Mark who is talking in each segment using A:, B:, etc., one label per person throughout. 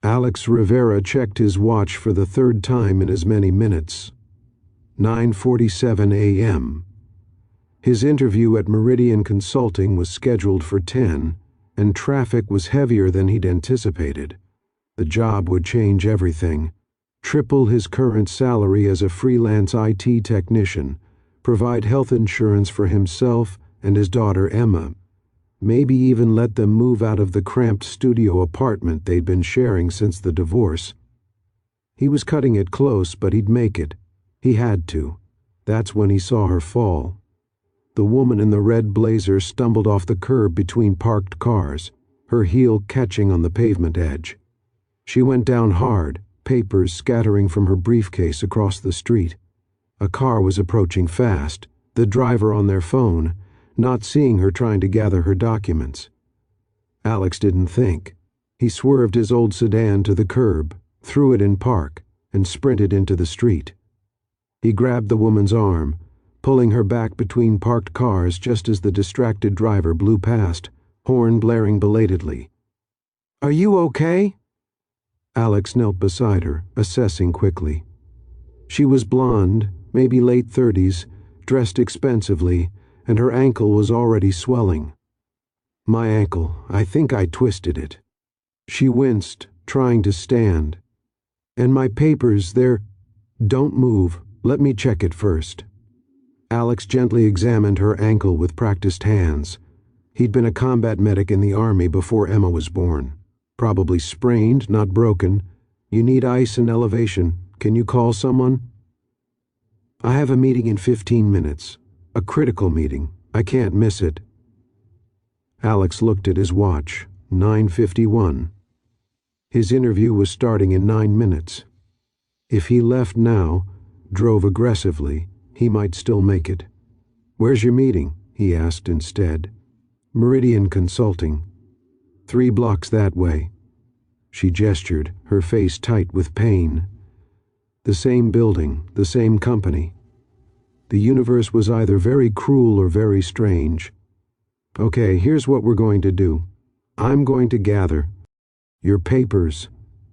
A: Alex Rivera checked his watch for the third time in as many minutes. 9:47 a.m. His interview at Meridian Consulting was scheduled for 10, and traffic was heavier than he'd anticipated. The job would change everything. Triple his current salary as a freelance IT technician, provide health insurance for himself and his daughter Emma, maybe even let them move out of the cramped studio apartment they'd been sharing since the divorce. He was cutting it close, but he'd make it. He had to. That's when he saw her fall. The woman in the red blazer stumbled off the curb between parked cars, her heel catching on the pavement edge. She went down hard, papers scattering from her briefcase across the street. A car was approaching fast, the driver on their phone, not seeing her trying to gather her documents. Alex didn't think. He swerved his old sedan to the curb, threw it in park, and sprinted into the street. He grabbed the woman's arm, pulling her back between parked cars just as the distracted driver blew past, horn blaring belatedly. "Are you okay?" Alex knelt beside her, assessing quickly. She was blonde, maybe late 30s, dressed expensively, and her ankle was already swelling. "My ankle, I think I twisted it." She winced, trying to stand. "And my papers, they're—" "Don't move, let me check it first." Alex gently examined her ankle with practiced hands. He'd been a combat medic in the army before Emma was born. Probably sprained, not broken. "You need ice and elevation. Can you call someone?" "I have a meeting in 15 minutes. A critical meeting. I can't miss it." Alex looked at his watch. 9:51. His interview was starting in 9 minutes. If he left now, drove aggressively, he might still make it. "Where's your meeting?" he asked instead. "Meridian Consulting. 3 blocks that way." She gestured, her face tight with pain. The same building, the same company. The universe was either very cruel or very strange. "Okay, here's what we're going to do. I'm going to gather your papers,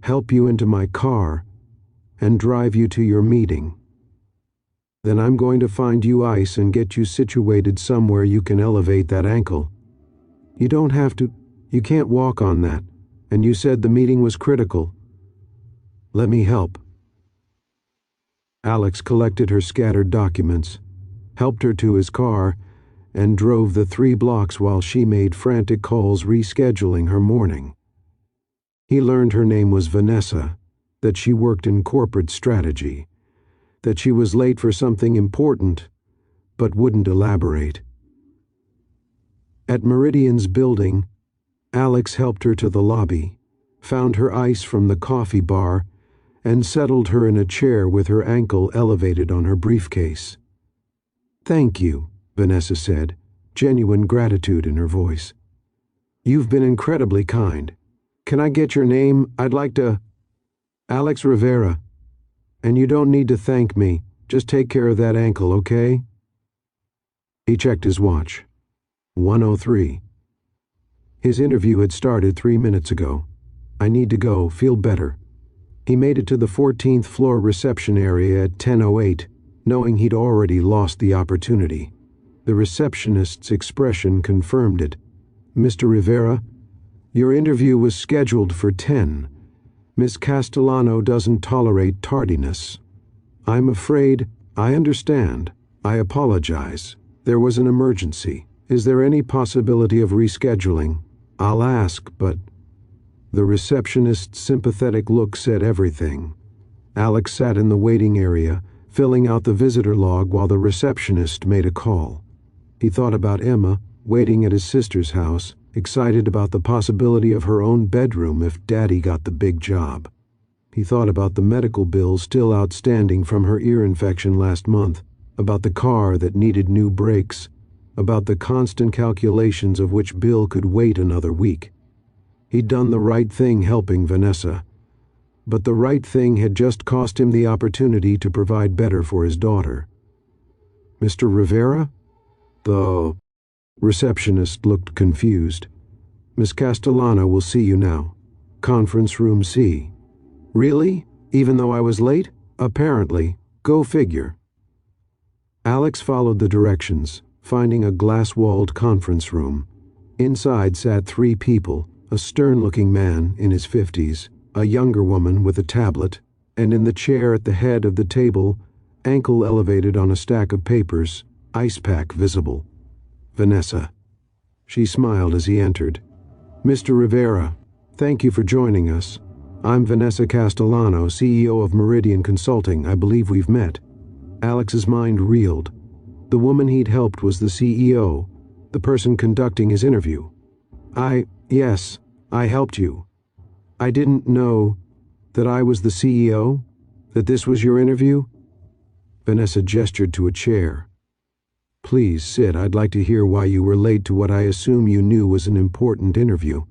A: help you into my car, and drive you to your meeting. Then I'm going to find you ice and get you situated somewhere you can elevate that ankle. You don't have to, you can't walk on that, and you said the meeting was critical. Let me help." Alex collected her scattered documents, helped her to his car, and drove the 3 blocks while she made frantic calls rescheduling her morning. He learned her name was Vanessa, that she worked in corporate strategy, that she was late for something important, but wouldn't elaborate. At Meridian's building, Alex helped her to the lobby, found her ice from the coffee bar, and settled her in a chair with her ankle elevated on her briefcase. "Thank you," Vanessa said, genuine gratitude in her voice. "You've been incredibly kind. Can I get your name? I'd like to—" "Alex Rivera. And you don't need to thank me. Just take care of that ankle, okay?" He checked his watch. 1:03. His interview had started 3 minutes ago. "I need to go, feel better." He made it to the 14th floor reception area at 10:08, knowing he'd already lost the opportunity. The receptionist's expression confirmed it. "Mr. Rivera, your interview was scheduled for 10. Miss Castellano doesn't tolerate tardiness." "I'm afraid, I understand. I apologize. There was an emergency. Is there any possibility of rescheduling? I'll ask, but—" The receptionist's sympathetic look said everything. Alex sat in the waiting area, filling out the visitor log while the receptionist made a call. He thought about Emma, waiting at his sister's house, excited about the possibility of her own bedroom if Daddy got the big job. He thought about the medical bills still outstanding from her ear infection last month, about the car that needed new brakes, about the constant calculations of which bill could wait another week. He'd done the right thing helping Vanessa, but the right thing had just cost him the opportunity to provide better for his daughter. "Mr. Rivera?" The receptionist looked confused. "Miss Castellano will see you now. Conference Room C. Really? Even though I was late? Apparently. Go figure. Alex followed the directions, finding a glass-walled conference room. Inside sat 3 people, a stern-looking man in his 50s, a younger woman with a tablet, and in the chair at the head of the table, ankle elevated on a stack of papers, ice pack visible. Vanessa. She smiled as he entered. Mr. Rivera, thank you for joining us. I'm Vanessa Castellano, CEO of Meridian Consulting. I believe we've met. Alex's mind reeled. The woman he'd helped was the CEO, the person conducting his interview. Yes, I helped you. I didn't know that I was the CEO, that this was your interview. Vanessa gestured to a chair. Please sit. I'd like to hear why you were late to what I assume you knew was an important interview.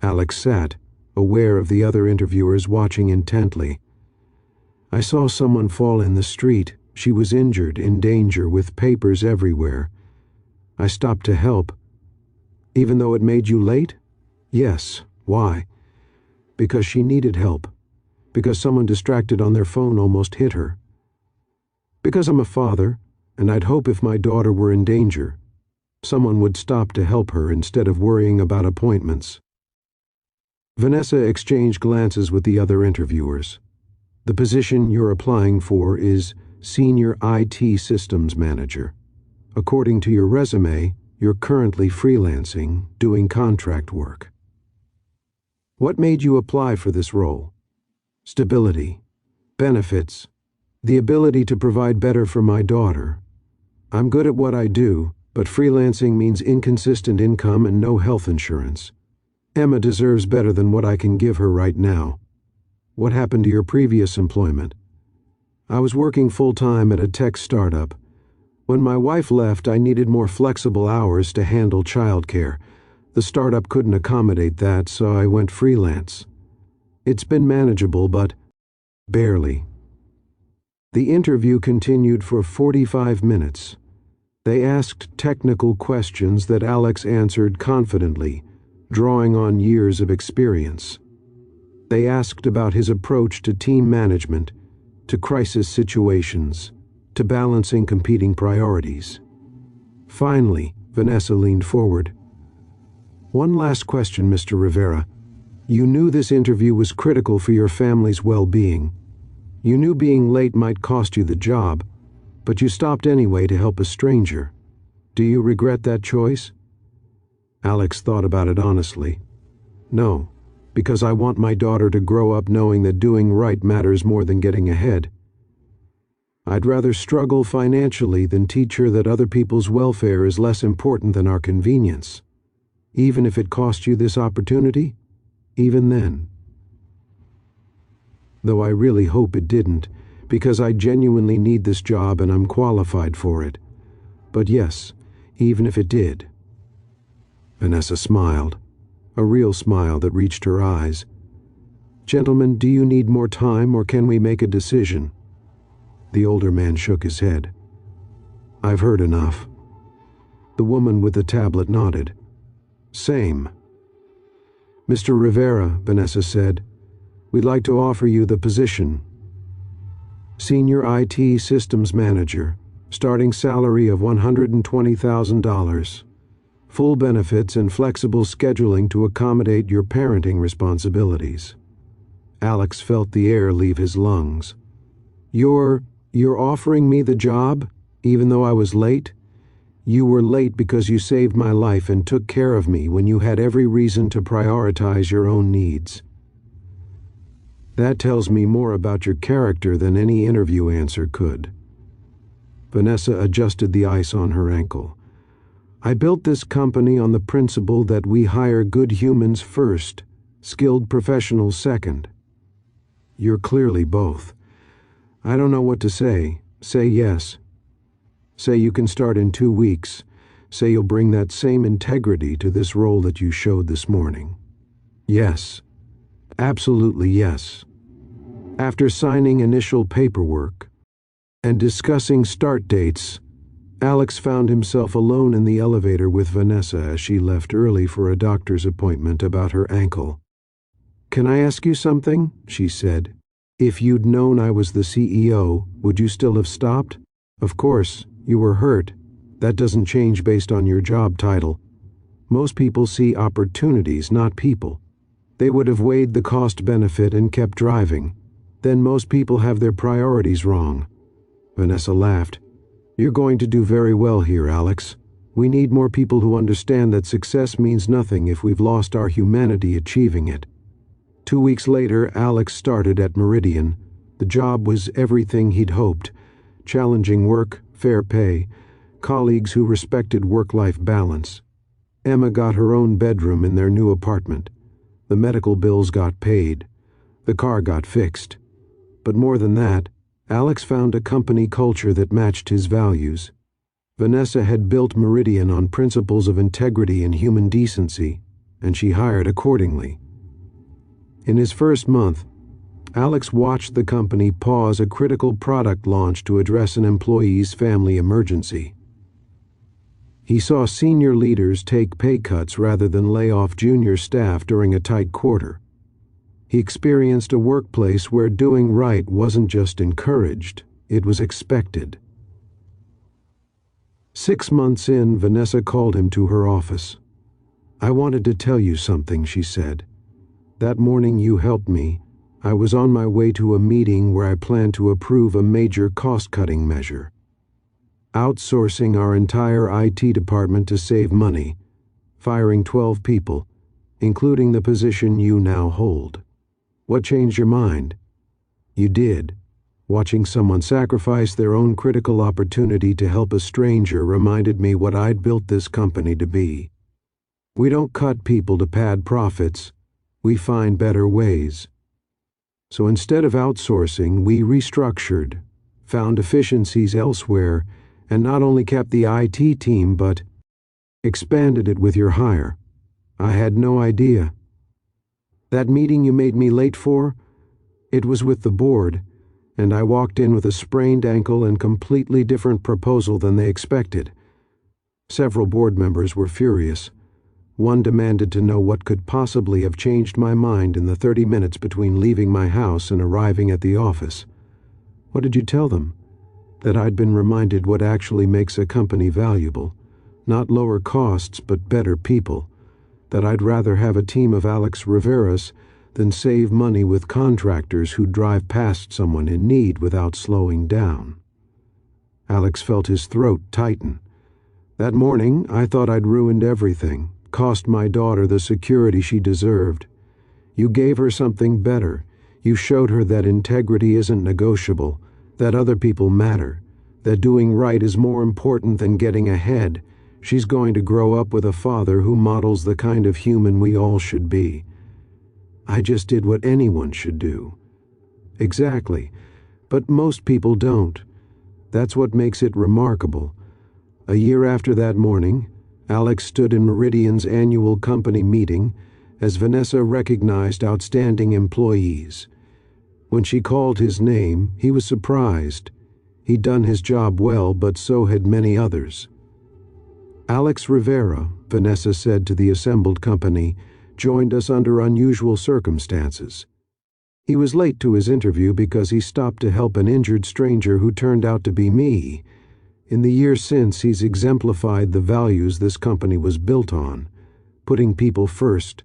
A: Alex sat, aware of the other interviewers watching intently. I saw someone fall in the street. She was injured, in danger, with papers everywhere. I stopped to help. Even though it made you late? Yes. Why? Because she needed help. Because someone distracted on their phone almost hit her. Because I'm a father, and I'd hope if my daughter were in danger, someone would stop to help her instead of worrying about appointments. Vanessa exchanged glances with the other interviewers. The position you're applying for is Senior IT Systems Manager. According to your resume, you're currently freelancing, doing contract work. What made you apply for this role? Stability, benefits, the ability to provide better for my daughter. I'm good at what I do, but freelancing means inconsistent income and no health insurance. Emma deserves better than what I can give her right now. What happened to your previous employment? I was working full-time at a tech startup. When my wife left, I needed more flexible hours to handle childcare. The startup couldn't accommodate that, so I went freelance. It's been manageable, but barely. The interview continued for 45 minutes. They asked technical questions that Alex answered confidently, drawing on years of experience. They asked about his approach to team management, to crisis situations, to balancing competing priorities. Finally, Vanessa leaned forward. One last question, Mr. Rivera. You knew this interview was critical for your family's well-being. You knew being late might cost you the job, but you stopped anyway to help a stranger. Do you regret that choice? Alex thought about it honestly. No, because I want my daughter to grow up knowing that doing right matters more than getting ahead. I'd rather struggle financially than teach her that other people's welfare is less important than our convenience. Even if it cost you this opportunity, even then. Though I really hope it didn't, because I genuinely need this job and I'm qualified for it. But yes, even if it did. Vanessa smiled, a real smile that reached her eyes. Gentlemen, do you need more time or can we make a decision? The older man shook his head. I've heard enough. The woman with the tablet nodded. Same. Mr. Rivera, Vanessa said, we'd like to offer you the position. Senior IT Systems Manager, starting salary of $120,000. Full benefits and flexible scheduling to accommodate your parenting responsibilities. Alex felt the air leave his lungs. You're offering me the job, even though I was late? You were late because you saved my life and took care of me when you had every reason to prioritize your own needs. That tells me more about your character than any interview answer could. Vanessa adjusted the ice on her ankle. I built this company on the principle that we hire good humans first, skilled professionals second. You're clearly both. I don't know what to say. Say yes. Say you can start in 2 weeks. Say you'll bring that same integrity to this role that you showed this morning. Yes. Absolutely yes. After signing initial paperwork and discussing start dates, Alex found himself alone in the elevator with Vanessa as she left early for a doctor's appointment about her ankle. "Can I ask you something?" she said. "If you'd known I was the CEO, would you still have stopped? Of course, you were hurt. That doesn't change based on your job title. Most people see opportunities, not people. They would have weighed the cost-benefit and kept driving. Then most people have their priorities wrong." Vanessa laughed. "You're going to do very well here, Alex. We need more people who understand that success means nothing if we've lost our humanity achieving it." 2 weeks later, Alex started at Meridian. The job was everything he'd hoped. Challenging work, fair pay, colleagues who respected work-life balance. Emma got her own bedroom in their new apartment. The medical bills got paid. The car got fixed. But more than that, Alex found a company culture that matched his values. Vanessa had built Meridian on principles of integrity and human decency, and she hired accordingly. In his first month, Alex watched the company pause a critical product launch to address an employee's family emergency. He saw senior leaders take pay cuts rather than lay off junior staff during a tight quarter. He experienced a workplace where doing right wasn't just encouraged, it was expected. 6 months in, Vanessa called him to her office. "I wanted to tell you something," she said. "That morning you helped me. I was on my way to a meeting where I planned to approve a major cost-cutting measure. Outsourcing our entire IT department to save money, firing 12 people, including the position you now hold. What changed your mind?" "You did. Watching someone sacrifice their own critical opportunity to help a stranger reminded me what I'd built this company to be. We don't cut people to pad profits. We find better ways. So instead of outsourcing, we restructured, found efficiencies elsewhere, and not only kept the IT team but expanded it with your hire. I had no idea. That meeting you made me late for? It was with the board, and I walked in with a sprained ankle and completely different proposal than they expected. Several board members were furious. One demanded to know what could possibly have changed my mind in the 30 minutes between leaving my house and arriving at the office. What did you tell them? That I'd been reminded what actually makes a company valuable. Not lower costs, but better people. That I'd rather have a team of Alex Riveras than save money with contractors who drive past someone in need without slowing down. Alex felt his throat tighten. That morning, I thought I'd ruined everything, cost my daughter the security she deserved. You gave her something better. You showed her that integrity isn't negotiable, that other people matter, that doing right is more important than getting ahead. She's going to grow up with a father who models the kind of human we all should be. I just did what anyone should do." "Exactly, but most people don't. That's what makes it remarkable." A year after that morning, Alex stood in Meridian's annual company meeting as Vanessa recognized outstanding employees. When she called his name, he was surprised. He'd done his job well, but so had many others. "Alex Rivera," Vanessa said to the assembled company, "joined us under unusual circumstances. He was late to his interview because he stopped to help an injured stranger who turned out to be me. In the years since, he's exemplified the values this company was built on, putting people first,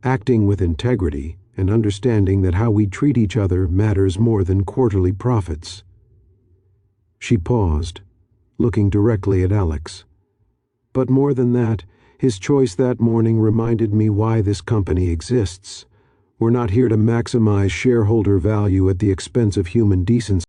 A: acting with integrity, and understanding that how we treat each other matters more than quarterly profits." She paused, looking directly at Alex. "But more than that, his choice that morning reminded me why this company exists. We're not here to maximize shareholder value at the expense of human decency.